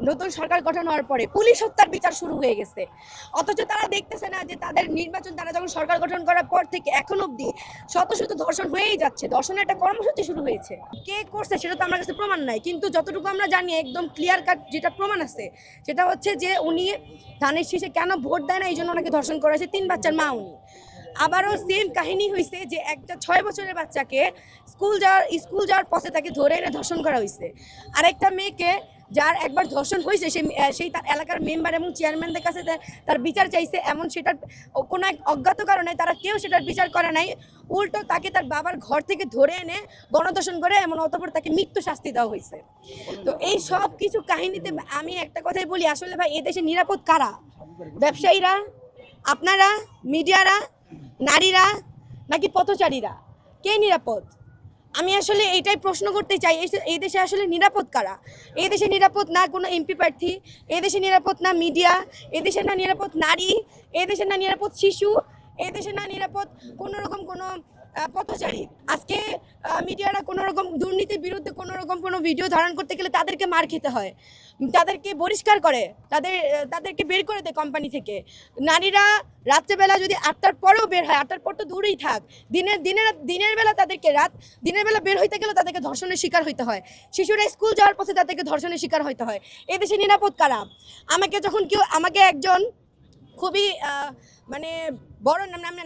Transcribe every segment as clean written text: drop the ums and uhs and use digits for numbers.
নতুন সরকার গঠন হওয়ার পরে পুলিশ হত্যার বিচার শুরু হয়ে গেছে, অথচ তারা দেখতেছে না যে তাদের নির্বাচন তারা যখন সরকার গঠন করার পর থেকে এখন অবধি শত শত ধর্ষণ হয়েই যাচ্ছে। ধর্ষণের একটা কর্মসূচি শুরু হয়েছে, কে করছে সেটা তো আমার কাছে প্রমাণ নাই, কিন্তু যতটুকু আমরা জানি একদম ক্লিয়ার কাট যেটা প্রমাণ আছে সেটা হচ্ছে যে উনি ধানের শীষে কেন ভোট দেয় না এই জন্য ওনাকে ধর্ষণ করা হয়েছে। 3 বাচ্চার মা উনি। আবারও সেম কাহিনী হয়েছে যে একটা 6 বছরের বাচ্চাকে স্কুল যাওয়ার পথে তাকে ধরে এনে ধর্ষণ করা হয়েছে। আর একটা মেয়েকে যার একবার ধর্ষণ হয়েছে সেই তার এলাকার মেম্বার এবং চেয়ারম্যানদের কাছে তার বিচার চাইছে, এমন সেটার কোনো এক অজ্ঞাত কারণে তারা কেউ সেটার বিচার করে নাই। উল্টো তাকে তার বাবার ঘর থেকে ধরে এনে গণধর্ষণ করে এমন অতঃপর তাকে মৃত্যু শাস্তি দেওয়া হয়েছে। তো এই সব কিছু কাহিনীতে আমি একটা কথাই বলি, আসলে ভাই এদেশে নিরাপদ কারা? ব্যবসায়ীরা, আপনারা, মিডিয়ারা, নারীরা, নাকি পথচারীরা? কে নিরাপদ? আমি আসলে এইটাই প্রশ্ন করতে চাই, এই দেশে আসলে নিরাপদ কারা? এই দেশে নিরাপদ না কোনো এমপি প্রার্থী, এই দেশে নিরাপদ না মিডিয়া, এই দেশে না নিরাপদ নারী, এই দেশে না নিরাপদ শিশু, এই দেশে না নিরাপদ কোনো রকম কোনো পথচারী। আজকে মিডিয়ারা কোনো রকম দুর্নীতির বিরুদ্ধে কোনো রকম কোনো ভিডিও ধারণ করতে গেলে তাদেরকে মার খেতে হয়, তাদেরকে বহিষ্কার করে, তাদেরকে বের করে দেয় কোম্পানি থেকে। নারীরা রাত্রেবেলা যদি 8টার পরেও বের হয়, 8টার পর তো দূরেই থাক, দিনের বেলা দিনের বেলা বের হইতে গেলে তাদেরকে ধর্ষণের শিকার হইতে হয়। শিশুরা স্কুল যাওয়ার পথে তাদেরকে ধর্ষণের শিকার হইতে হয়। এদেশে নিরাপদ কারা? আমাকে একজন খুবই মানে বড়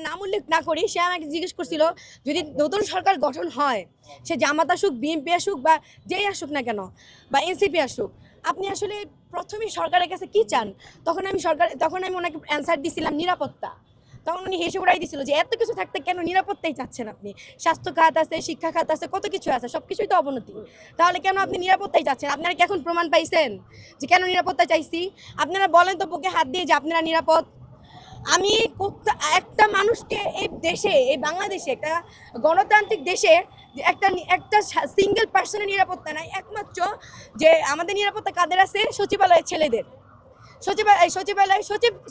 নাম উল্লেখ না করি, সে আমাকে জিজ্ঞেস করছিল যদি নতুন সরকার গঠন হয়, সে জামাত আসুক, বিএনপি আসুক বা যেই আসুক না কেন, বা এনসিপি আসুক, আপনি আসলে প্রথমেই সরকারের কাছে কি চান? তখন আমি ওনাকে অ্যান্সার দিছিলাম নিরাপত্তা। তখন উনি হেসে উড়াই দিছিল যে এত কিছু থাকতে কেন নিরাপত্তাই চাচ্ছেন আপনি? স্বাস্থ্য খাত আছে, শিক্ষা খাত আছে, কত কিছু আছে, সব কিছুই তো অবনতি, তাহলে কেন আপনি নিরাপত্তাই চাচ্ছেন? আপনারা কি এখন প্রমাণ পাইছেন যে কেন নিরাপত্তা চাইছি? আপনারা বলেন তো বুকে হাত দিয়ে যে আপনারা নিরাপদ। আমি একটা মানুষকে এই দেশে, এই বাংলাদেশে, একটা গণতান্ত্রিক দেশে একটা সিঙ্গেল পার্সনের নিরাপত্তা নাই। একমাত্র যে আমাদের নিরাপত্তা কাদের আছে? সচিবালয়ের ছেলেদের।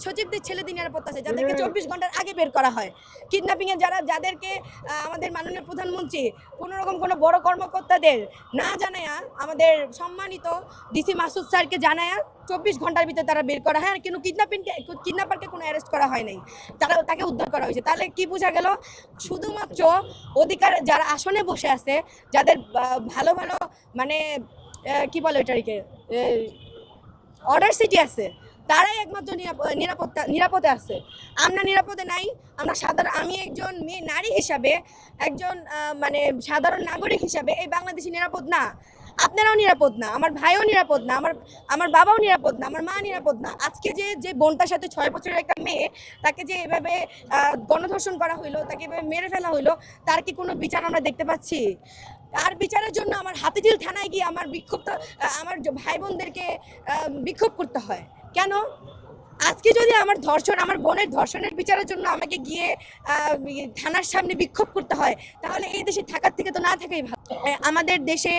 সচিবদের ছেলেদের নিরাপত্তা আছে, যাদেরকে 24 ঘন্টার আগে বের করা হয়। কিডন্যাপিংয়ে যাদেরকে আমাদের মাননীয় প্রধানমন্ত্রী কোনো রকম কোনো বড় কর্মকর্তাদের না জানায়া, আমাদের সম্মানিত ডিসি মাসুদ স্যারকে জানায়া 24 ঘন্টার ভিতরে তারা বের করা হয়। আর কিন্তু কিডন্যাপারকে কোনো অ্যারেস্ট করা হয় নাই, তাকে উদ্ধার করা হয়েছে। তাহলে কি বোঝা গেল? শুধুমাত্র অধিকার যারা আসনে বসে আছে, যাদের ভালো ভালো মানে কি বলে এটাকে অর্ডার সিটি আছে, তারাই একমাত্র নিরাপদে আছে। আমরা নিরাপদে নাই। আমি একজন মেয়ে নারী হিসাবে, একজন মানে সাধারণ নাগরিক হিসাবে এই বাংলাদেশে নিরাপদ না। আপনারাও নিরাপদ না, আমার ভাইও নিরাপদ না, আমার বাবাও নিরাপদ না, আমার মা নিরাপদ না। আজকে যে বোনটার সাথে 6 বছরের একটা মেয়ে, তাকে যে এভাবে গণধর্ষণ করা হইলো, তাকে এভাবে মেরে ফেলা হইলো, তার কি কোনো বিচার আমরা দেখতে পাচ্ছি? আর বিচারের জন্য আমার হাতিঝিল থানায় গিয়ে আমার আমার ভাই বোনদেরকে বিক্ষোভ করতে হয় কেন? আজকে যদি আমার বোনের ধর্ষণের বিচারের জন্য আমাকে গিয়ে থানার সামনে বিক্ষোভ করতে হয়, তাহলে এই দেশে থাকার থেকে তো না থাকাই ভালো। আমাদের দেশে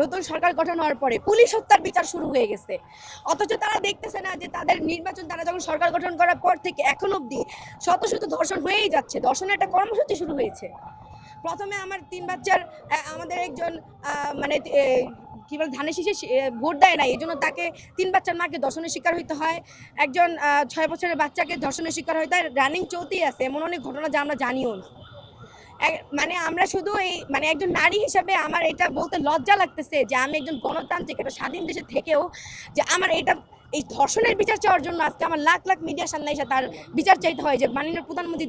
নতুন সরকার গঠন হওয়ার পরে পুলিশ হত্যার বিচার শুরু হয়ে গেছে, অথচ তারা দেখতেছে না যে তাদের নির্বাচন তারা যখন সরকার গঠন করার পর থেকে এখন অবধি শত শত ধর্ষণ হয়েই যাচ্ছে। ধর্ষণের একটা কর্মসূচি শুরু হয়েছে। প্রথমে আমার 3 বাচ্চার আমাদের একজন মানে কি বলে ধানের শীষে ভোট দেয় না, এই জন্য তাকে 3 বাচ্চার মাকে ধর্ষণের শিকার হইতে হয়। একজন 6 বছরের বাচ্চাকে ধর্ষণের শিকার হইতে হয়। রানিং চলতেই আছে, এমন অনেক ঘটনা যা আমরা জানিও না। মানে আমরা শুধু মানে একজন নারী হিসাবে আমার এটা বলতে লজ্জা লাগতেছে যে আমি একজন গণতান্ত্রিক একটা স্বাধীন দেশে থেকেও যে আমার এই ধর্ষণের বিচার চাওয়ার জন্য আজকে আমার লাখ লাখ মিডিয়ার সামনে এসে তার বিচার চাইতে হয়, যে মাননীয় প্রধানমন্ত্রী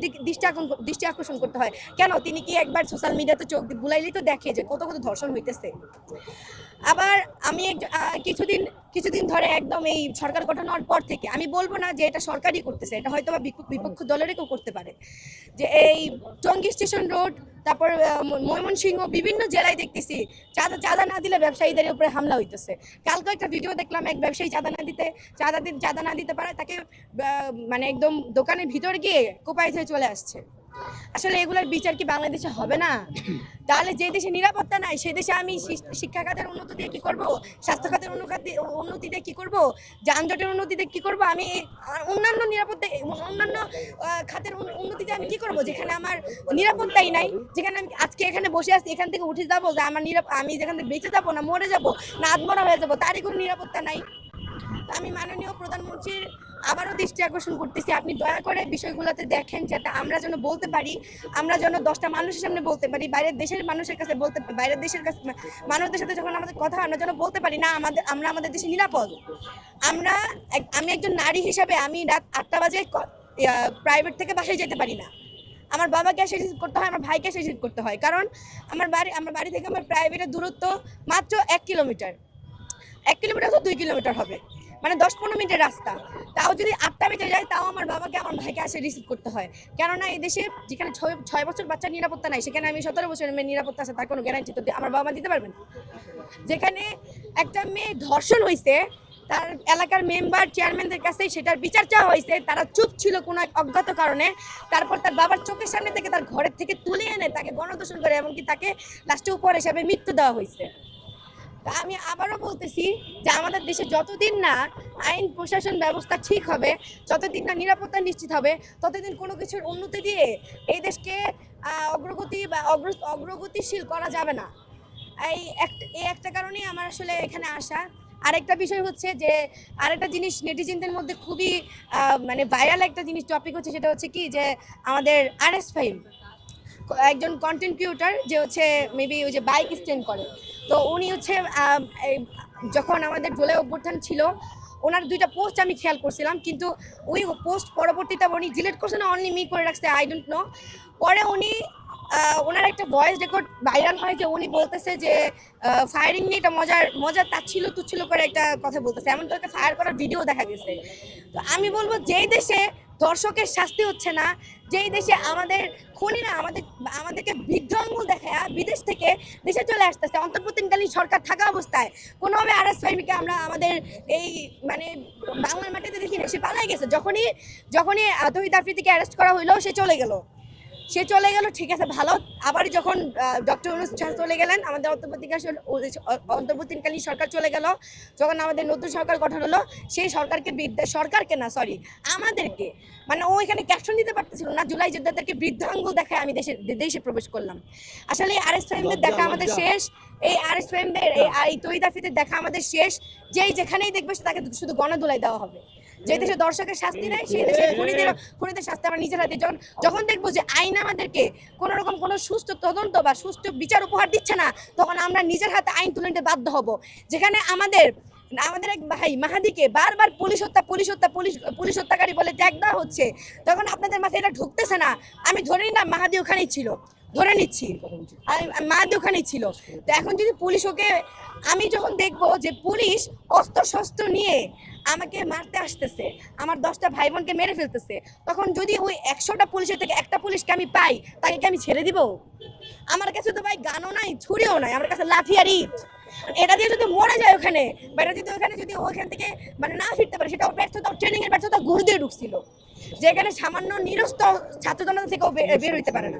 দৃষ্টি আকর্ষণ করতে হয়। কেন? তিনি কি একবার সোশ্যাল মিডিয়াতে চোখ বুলাইলেই তো দেখে যে কত কত ধর্ষণ হইতেছে। আবার আমি কিছুদিন ধরে একদম এই সরকার গঠন হওয়ার পর থেকে, আমি বলবো না যে এটা সরকারই করতেছে, এটা হয়তো বা বিপক্ষ দলেরও কেউ করতে পারে, যে এই টঙ্গী স্টেশন রোড, তারপর ময়মনসিংহ বিভিন্ন জেলায় দেখতেছি চাঁদা না দিলে ব্যবসায়ীদের উপরে হামলা হইতেছে। কালকে একটা ভিডিও দেখলাম, এক ব্যবসায়ী চাঁদা না দিতে পারে, তাকে মানে একদম দোকানের ভিতর গিয়ে কোপাইতে হয়ে চলে আসছে। আসলে এগুলোর বিচার কি বাংলাদেশে হবে না? তাহলে যে দেশে নিরাপত্তা নাই সেই দেশে আমি শিক্ষা খাতের উন্নতি দিয়ে কি করব? স্বাস্থ্য খাতের উন্নতি দিয়ে কি করব? যানজটের উন্নতি দিয়ে কি করব? আমি অন্যান্য খাতের উন্নতিতে আমি কি করব, যেখানে আমার নিরাপত্তাই নাই? যেখানে আমি আজকে এখানে বসে আছি, এখান থেকে উঠে যাবো, যে আমি যেখান থেকে বেঁচে যাবো না মরে যাবো না আত্মরা হয়ে যাবো, তারই কোনো নিরাপত্তা নাই। আমি মাননীয় প্রধানমন্ত্রীর আবারও দৃষ্টি আকর্ষণ করতেছি, আপনি দয়া করে বিষয়গুলোতে দেখেন, যাতে আমরা যেন বলতে পারি, আমরা যেন 10টা মানুষের সামনে বলতে পারি, বাইরের দেশের মানুষের কাছে বলতে, বাইরের দেশের কাছে মানুষদের সাথে যখন আমাদের কথা হয়, আমরা যেন বলতে পারি না আমরা আমাদের দেশে নিরাপদ। আমি একজন নারী হিসাবে আমি রাত 8টা বাজে প্রাইভেট থেকে বাসায় যেতে পারি না। আমার বাবাকে এসে রিসিভ করতে হয়, আমার ভাইকে এসে রিসিভ করতে হয়, কারণ আমার বাড়ি থেকে আমার প্রাইভেটের দূরত্ব মাত্র 1 কিলোমিটার, 1 কিলোমিটার তো 2 কিলোমিটার হবে, মানে 10-15 মিনিটের রাস্তা। তাও যদি 8টা বেজে যায়, তাও আমার বাবাকে আমার ভাইকে এসে রিসিভ করতে হয়। কেননা এই দেশে যেখানে 6 বছর বাচ্চার নিরাপত্তা নাই, সেখানে আমি 17 বছরের মেয়ের নিরাপত্তা আছে তার কোনো গ্যারান্টি তো আমার বাবা দিতে পারবেন। যেখানে একটা মেয়ে ধর্ষণ হয়েছে, তার এলাকার মেম্বার চেয়ারম্যানদের কাছে সেটার বিচার চাওয়া হয়েছে, তারা চুপ ছিল কোনো এক অজ্ঞাত কারণে। তারপর তার বাবার চোখের সামনে থেকে তার ঘরের থেকে তুলে এনে তাকে গণধর্ষণ করে, এমনকি তাকে লাস্টে উপহার হিসাবে মৃত্যু দেওয়া হয়েছে। তা আমি আবারও বলতেছি যে আমাদের দেশে যতদিন না আইন প্রশাসন ব্যবস্থা ঠিক হবে, যতদিন না নিরাপত্তা নিশ্চিত হবে, ততদিন কোনো কিছুর উন্নতি দিয়ে এই দেশকে অগ্রগতি বা অগ্রগতিশীল করা যাবে না। এই একটা কারণেই আমার আসলে এখানে আসা। আরেকটা বিষয় হচ্ছে যে আরেকটা জিনিস নেটিজেনদের মধ্যে খুবই মানে ভাইরাল একটা জিনিস টপিক হচ্ছে, সেটা হচ্ছে কি যে আমাদের RS5 একজন কন্টেন্ট ক্রিয়েটর যে হচ্ছে মেবি ওই যে বাইক স্ট্যান্ড করে, তো উনি হচ্ছে যখন আমাদের জুলাই অভ্যুত্থান ছিল, ওনার 2টা পোস্ট আমি খেয়াল করছিলাম, কিন্তু ওই পোস্ট পরবর্তীতে উনি ডিলিট করছে না অনলি মি করে রাখছে, আই ডোন্ট নো। পরে উনি ওনার একটা ভয়েস রেকর্ড ভাইরাল হয় যে উনি বলতেছে যে ফায়ারিং নিয়ে এটা মজার তাচ্ছিল তুচ্ছিল করে একটা কথা বলতেছে, এমন তো একটা ফায়ার করার ভিডিও দেখা গেছে। তো আমি বলবো, যেই দেশে দর্শকের শাস্তি হচ্ছে না, যেই দেশে আমাদের খুনিরা আমাদেরকে বৃদ্ধ আঙ্গুল দেখায় বিদেশ থেকে দেশে চলে আসতেছে, অন্তর্বর্তীকালীন সরকার থাকা অবস্থায় কোনোভাবে RS5কে আমরা আমাদের এই মানে বাংলার মাটিতে দেখি না, সে পালাই গেছে। যখনই তৌহিদ আফ্রিদিকে অ্যারেস্ট করা হইলো, সে চলে গেল, ঠিক আছে ভালো। আবার যখন ডক্টর ইউনূস চলে গেলেন, আমাদের অন্তর্বর্তীকালীন সরকার চলে গেল, যখন আমাদের নতুন সরকার গঠন হলো, সেই আমাদেরকে মানে ও এখানে ক্যাপশন দিতে পারতেছিল না, জুলাই যোদ্ধাদেরকে বৃদ্ধ আঙ্গুল দেখায় আমি দেশে প্রবেশ করলাম। আসলে এই RS5দের দেখা আমাদের শেষ, এই RS5দের এই তৌহিদ আফ্রিদির দেখা আমাদের শেষ। যেখানেই দেখবে তাকে শুধু গণধোলাই দেওয়া হবে। যে দেশে দর্শকের শাস্তি নেই, সেই দেশে খুনিদের শাস্তি আমরা নিজের হাতে। যখন দেখবো যে আইন আমাদেরকে কোনো রকম কোনো সুস্থ তদন্ত বা সুস্থ বিচার উপহার দিচ্ছে না, তখন আমরা নিজের হাতে আইন তুলে নিতে বাধ্য হব। যেখানে আমাদের এক ভাই মাহাদিকে বারবার পুলিশ হত্যাকারী বলে ট্যাগ দেওয়া হচ্ছে, তখন আপনাদের মাথায় এটা ঢুকতেছে না। আমি ধরে নিলাম মাহাদি ওখানেই ছিল, ধরে নিচ্ছি মাহাদি ওখানেই ছিল। তো এখন যদি পুলিশ ওকে, আমি যখন দেখবো যে পুলিশ অস্ত্র শস্ত্র নিয়ে আমাকে মারতে আসতেছে, আমার 10টা ভাই বোনকে মেরে ফেলতেছে, তখন যদি ওই 100টা পুলিশের থেকে একটা পুলিশকে আমি পাই, তাকে কি আমি ছেড়ে দিব? আমার কাছে তো ভাই গানও নাই, ছুরিও নাই, আমার কাছে লাঠি আর ইট। এটা দিয়ে যদি মরে যায় ওখানে, বা এটা যদি ওখান থেকে মানে না ফিরতে পারে, সেটা ব্যর্থতা, ট্রেনিং এর ব্যর্থতা ঘুষ দিয়ে ঢুকছিল, যেখানে সামান্য নিরস্ত ছাত্র জনতা থেকেও বের হইতে পারে না।